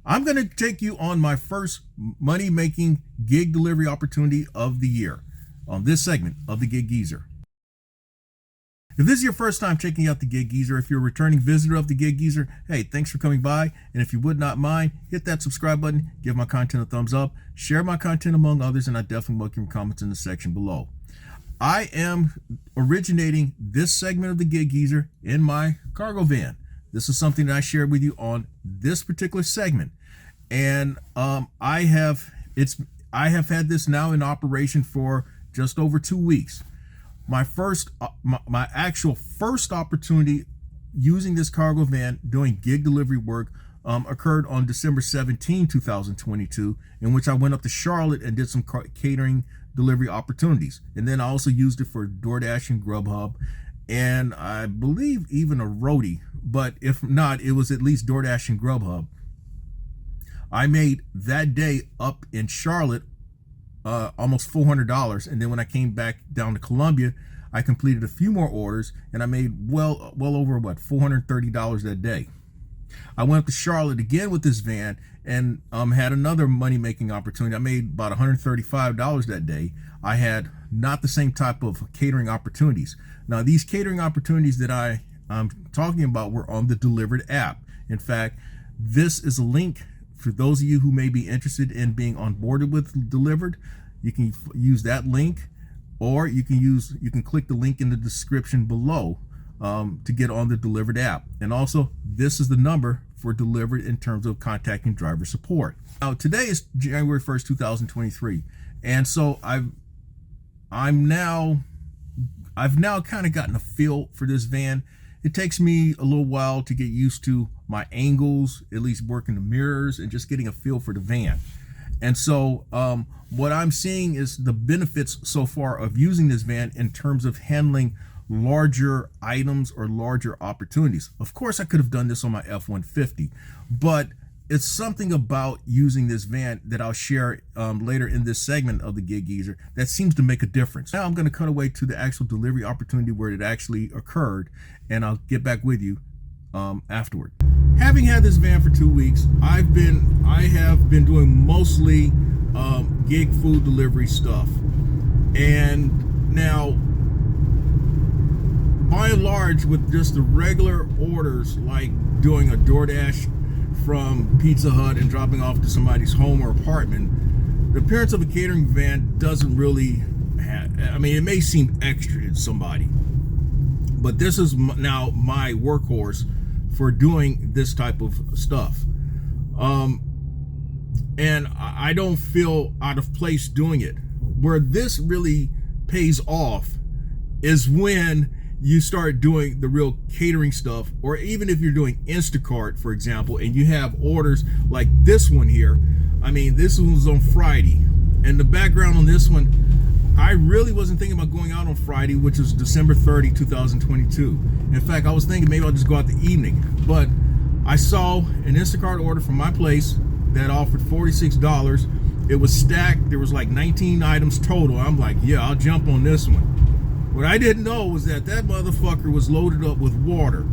I'm going to take you on my first money-making gig delivery opportunity of the year on this segment of the Gig Geezer. If this is your first time checking out the Gig Geezer, if you're a returning visitor of the Gig Geezer, hey, thanks for coming by. And if you would not mind, hit that subscribe button, give my content a thumbs up, share my content among others, and I definitely welcome your comments in the section below. I am originating this segment of the Gig Geezer in my cargo van. This is something that I shared with you on this particular segment. And I have had this now in operation for just over 2 weeks. My actual first opportunity using this cargo van doing gig delivery work occurred on December 17, 2022, in which I went up to Charlotte and did some catering delivery opportunities. And then I also used it for DoorDash and Grubhub, and I believe even a roadie, but if not, it was at least DoorDash and Grubhub. I made that day up in Charlotte almost $400, and then when I came back down to Columbia, I completed a few more orders, and I made well over $430 that day. I went up to Charlotte again with this van and had another money-making opportunity. I made about $135 that day. I had not the same type of catering opportunities. Now, these catering opportunities that I'm talking about were on the Dlivrd app. In fact, this is a link for those of you who may be interested in being onboarded with Dlivrd. You can use that link, or you can click the link in the description below to get on the Dlivrd app. And also, this is the number for Dlivrd in terms of contacting driver support. Now, today is January 1st, 2023, and so I've now kind of gotten a feel for this van. It takes me a little while to get used to my angles, at least working the mirrors and just getting a feel for the van. And so what I'm seeing is the benefits so far of using this van in terms of handling larger items or larger opportunities. Of course, I could have done this on my F-150, but it's something about using this van that I'll share later in this segment of the Gig Geezer that seems to make a difference. Now I'm going to cut away to the actual delivery opportunity where it actually occurred, and I'll get back with you afterward. Having had this van for 2 weeks, I have been doing mostly gig food delivery stuff, and now by and large with just the regular orders like doing a DoorDash from Pizza Hut and dropping off to somebody's home or apartment, the appearance of a catering van doesn't really I mean, it may seem extra to somebody, but this is now my workhorse for doing this type of stuff. And I don't feel out of place doing it. Where this really pays off is when you start doing the real catering stuff, or even if you're doing Instacart, for example, and you have orders like this one here. I mean, this one was on Friday, and the background on this one, I really wasn't thinking about going out on Friday, which is December 30, 2022. In fact, I was thinking maybe I'll just go out the evening, but I saw an Instacart order from my place that offered $46. It was stacked. There was like 19 items total. I'm like, yeah, I'll jump on this one. What I didn't know was that motherfucker was loaded up with water.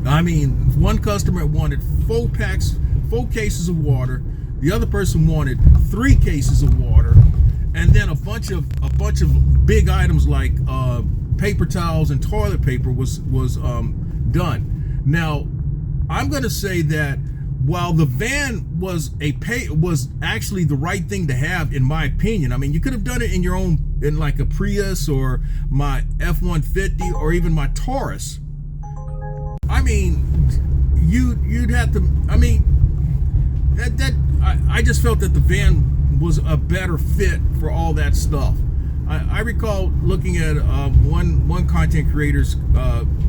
I mean, one customer wanted 4 cases of water. The other person wanted 3 cases of water, and then a bunch of big items like paper towels and toilet paper was done. Now, I'm going to say that while the van was actually the right thing to have, in my opinion. I mean, you could have done it in like a Prius or my F-150 or even my Taurus. I mean, you'd have to. I mean, I just felt that the van was a better fit for all that stuff. I recall looking at one content creator's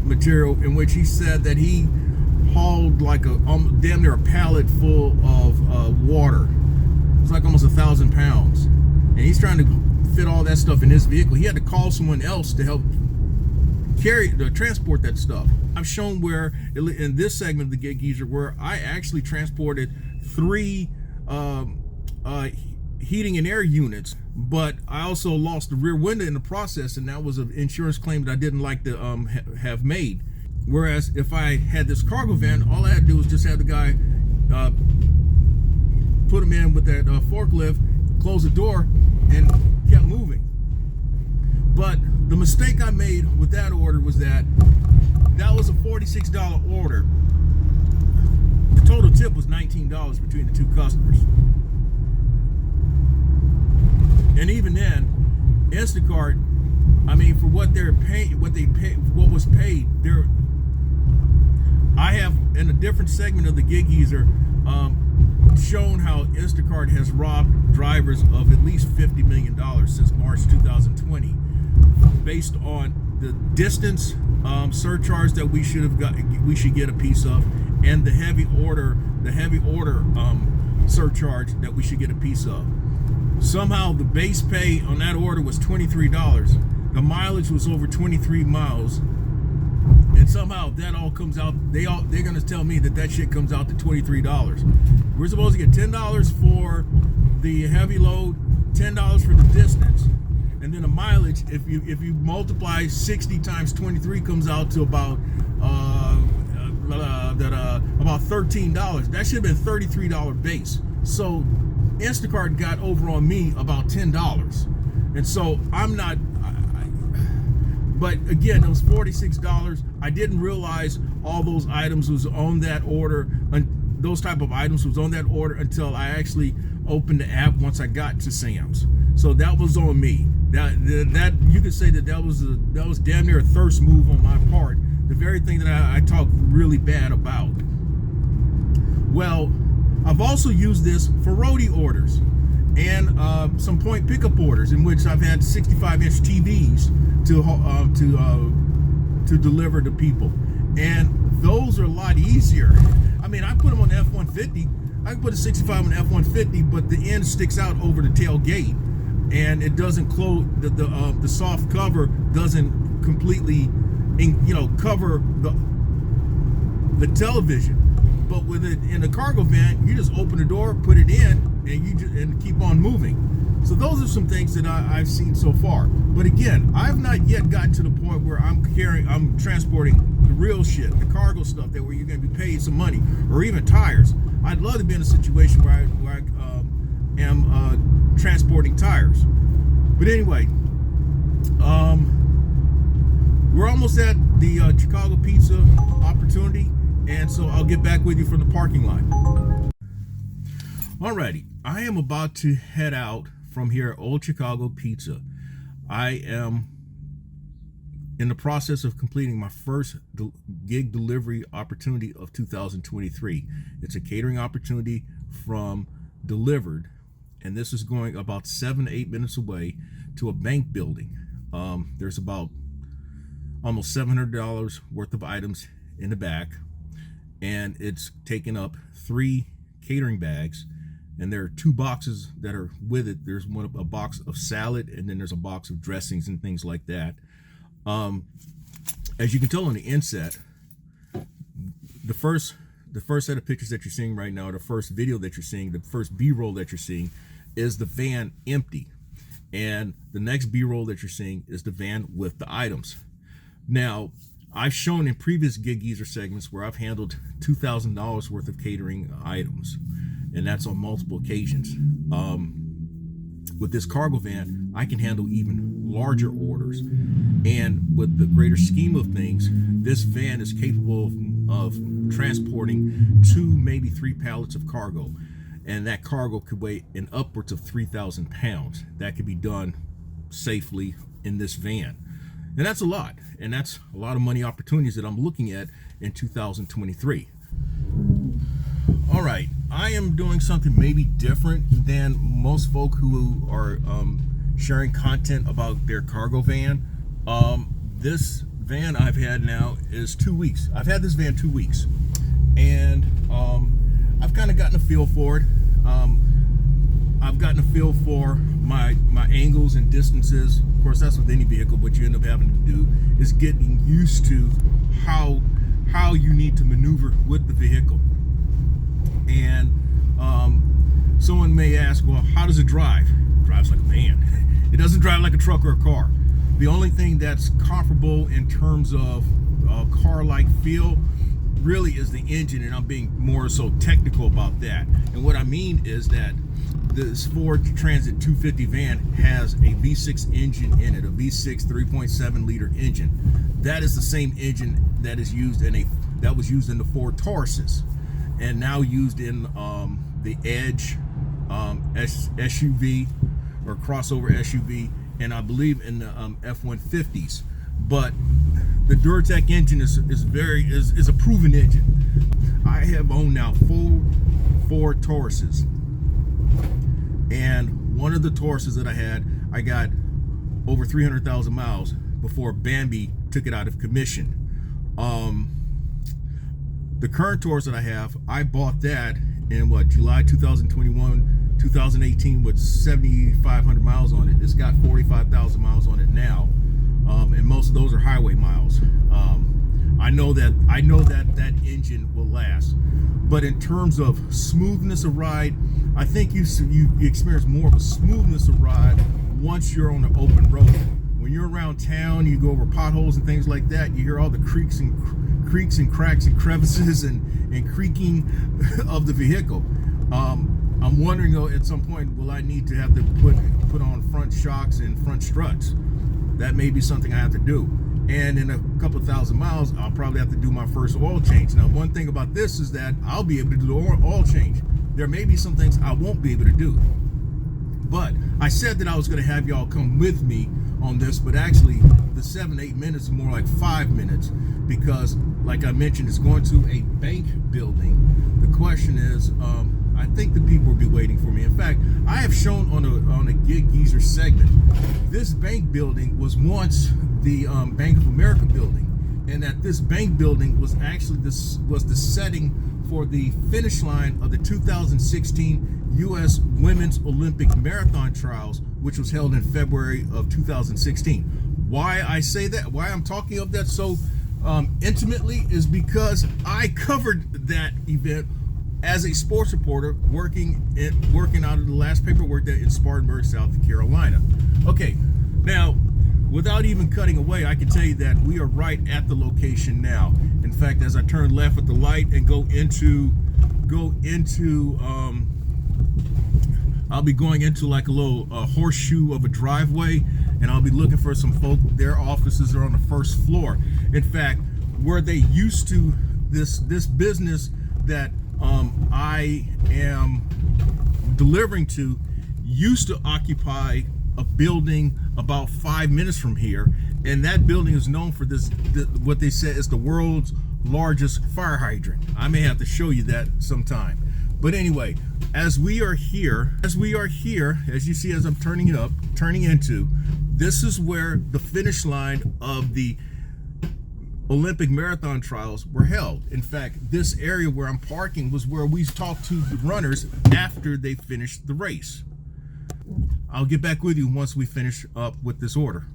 material in which he said that he hauled like damn near a pallet full of water. It's like almost 1,000 pounds, and he's trying to fit all that stuff in his vehicle. He had to call someone else to help transport that stuff. I've shown where in this segment of the Gig Geezer where I actually transported 3 heating and air units, but I also lost the rear window in the process, and that was an insurance claim that I didn't like to have made. Whereas if I had this cargo van, all I had to do was just have the guy put them in with that forklift, closed the door, and kept moving. But the mistake I made with that order was that was a $46 order. The total tip was $19 between the two customers. And even then, Instacart, I mean, for what they're paying, what was paid, I have in a different segment of the Gig Geezer shown how Instacart has robbed drivers of at least $50 million since March 2020, based on the distance surcharge that we should get a piece of, and the heavy order surcharge that we should get a piece of. Somehow the base pay on that order was $23. The mileage was over 23 miles. And somehow that all comes out, they're gonna tell me that shit comes out to $23. We're supposed to get $10 for the heavy load, $10 for the distance, and then the mileage, if you multiply 60 times 23 comes out to about $13. That should have been $33 base. So Instacart got over on me about $10. And so but again, it was $46. I didn't realize all those items was on that order, and those type of items was on that order until I actually opened the app once I got to Sam's. So that was on me. That you could say that was damn near a thirst move on my part. The very thing that I talk really bad about. Well, I've also used this for roadie orders and some point pickup orders in which I've had 65-inch TVs to deliver to people, and those are a lot easier. I mean, I put them on the F-150. I can put a 65 on the F-150, but the end sticks out over the tailgate, and it doesn't close. The soft cover doesn't completely, cover the television. But with it in a cargo van, you just open the door, put it in, and keep on moving. So those are some things that I've seen so far. But again, I've not yet gotten to the point where I'm transporting the real shit, the cargo stuff, where you're going to be paid some money, or even tires. I'd love to be in a situation where I am transporting tires. But anyway, we're almost at the Chicago Pizza opportunity. And so I'll get back with you from the parking lot. Alrighty, I am about to head out from here at Old Chicago Pizza. I am in the process of completing my first gig delivery opportunity of 2023. It's a catering opportunity from Dlivrd, and this is going about 7 to 8 minutes away to a bank building. There's about almost $700 worth of items in the back, and it's taken up 3 catering bags, and there are 2 boxes that are with it. There's a box of salad, and then there's a box of dressings and things like that. As you can tell on the inset, the first set of pictures that you're seeing right now, the first video that you're seeing, the first B-roll that you're seeing, is the van empty, and the next B-roll that you're seeing is the van with the items. Now, I've shown in previous Gig Geezer segments where I've handled $2,000 worth of catering items, and that's on multiple occasions. With this cargo van, I can handle even larger orders, and with the greater scheme of things, this van is capable of transporting 2, maybe 3 pallets of cargo, and that cargo could weigh in upwards of 3,000 pounds. That could be done safely in this van. And that's a lot. And that's a lot of money opportunities that I'm looking at in 2023. All right, I am doing something maybe different than most folk who are sharing content about their cargo van. This van I've had now is 2 weeks. I've had this van 2 weeks. And I've kind of gotten a feel for it. I've gotten a feel for my angles and distances. Of course, that's with any vehicle. What you end up having to do is getting used to how you need to maneuver with the vehicle. And someone may ask, well, how does it drive? It drives like a van. It doesn't drive like a truck or a car. The only thing that's comparable in terms of car-like feel really is the engine, and I'm being more so technical about that. And what I mean is that this Ford Transit 250 van has a V6 engine in it, a V6 3.7 liter engine. That is the same engine that is used in the Ford Tauruses, and now used in the Edge SUV or crossover SUV, and I believe in the F-150s. But the Duratec engine is a proven engine. I have owned now 4 Ford Tauruses, and one of the Tauruses that I got over 300,000 miles before Bambi took it out of commission. The current Taurus that I have, I bought that in July 2021, 2018 with 7,500 miles on it. It's got 45,000 miles on it now, and most of those are highway miles. I know that engine will last, but in terms of smoothness of ride, I think you experience more of a smoothness of ride once you're on an open road. When you're around town, you go over potholes and things like that, you hear all the creaks and cracks and crevices and creaking of the vehicle. I'm wondering though, at some point, will I need to have to put on front shocks and front struts? That may be something I have to do. And in a couple thousand miles, I'll probably have to do my first oil change. Now, one thing about this is that I'll be able to do the oil change. There may be some things I won't be able to do. But I said that I was going to have y'all come with me on this, but actually the 7-8 minutes is more like 5 minutes, because like I mentioned, it's going to a bank building. The question is, I think the people will be waiting for me. In fact, I have shown on a Gig Geezer segment, this bank building was once the Bank of America building, and that this bank building was actually the setting for the finish line of the 2016 U.S. Women's Olympic Marathon Trials, which was held in February of 2016. Why I say that, why I'm talking of that so intimately, is because I covered that event as a sports reporter working out of the last paper I worked at in Spartanburg, South Carolina. Okay, now, without even cutting away, I can tell you that we are right at the location now. In fact, as I turn left at the light and go into I'll be going into like a little horseshoe of a driveway, and I'll be looking for some folk. Their offices are on the first floor. In fact, where they used to, this business that I am delivering to used to occupy a building about 5 minutes from here, and that building is known for what they said is the world's largest fire hydrant. I may have to show you that sometime. But anyway, as we are here, as you see, as I'm turning into, this is where the finish line of the Olympic marathon trials were held. In fact, this area where I'm parking was where we talked to the runners after they finished the race. I'll get back with you once we finish up with this order.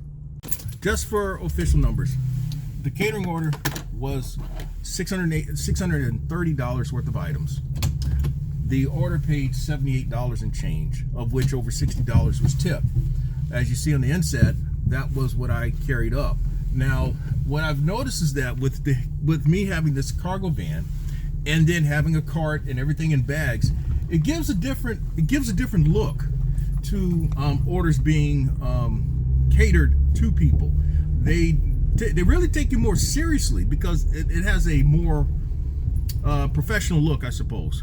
Just for official numbers, the catering order was $630 worth of items. The order paid $78 and change, of which over $60 was tipped. As you see on the inside, that was what I carried up. Now, what I've noticed is that with me having this cargo van and then having a cart and everything in bags, it gives a different look to orders being catered to people. They really take you more seriously because it has a more professional look, I suppose.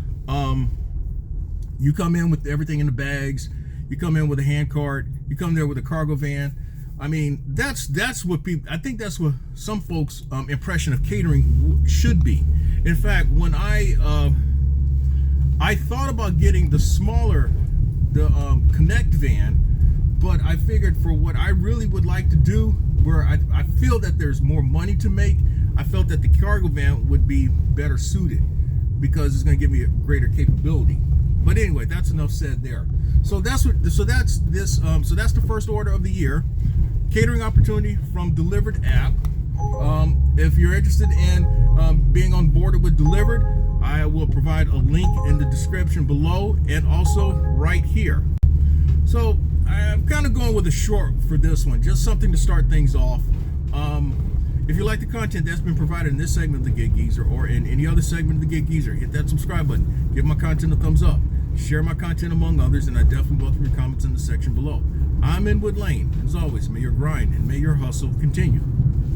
You come in with everything in the bags, you come in with a hand cart, you come there with a cargo van. I mean, that's what people, I think that's what some folks' impression of catering should be. In fact, when I thought about getting the smaller, Connect van, but I figured for what I really would like to do, where I feel that there's more money to make, I felt that the cargo van would be better suited because it's going to give me a greater capability. But anyway, that's enough said there. So that's the first order of the year. Catering opportunity from Dlivrd app. If you're interested in being on board with Dlivrd, I will provide a link in the description below and also right here. So I'm kind of going with a short for this one, just something to start things off. If you like the content that's been provided in this segment of the Gig Geezer or in any other segment of the Gig Geezer, hit that subscribe button. Give my content a thumbs up. Share my content among others, and I definitely welcome your comments in the section below. I'm Inwood Lane. As always, may your grind and may your hustle continue.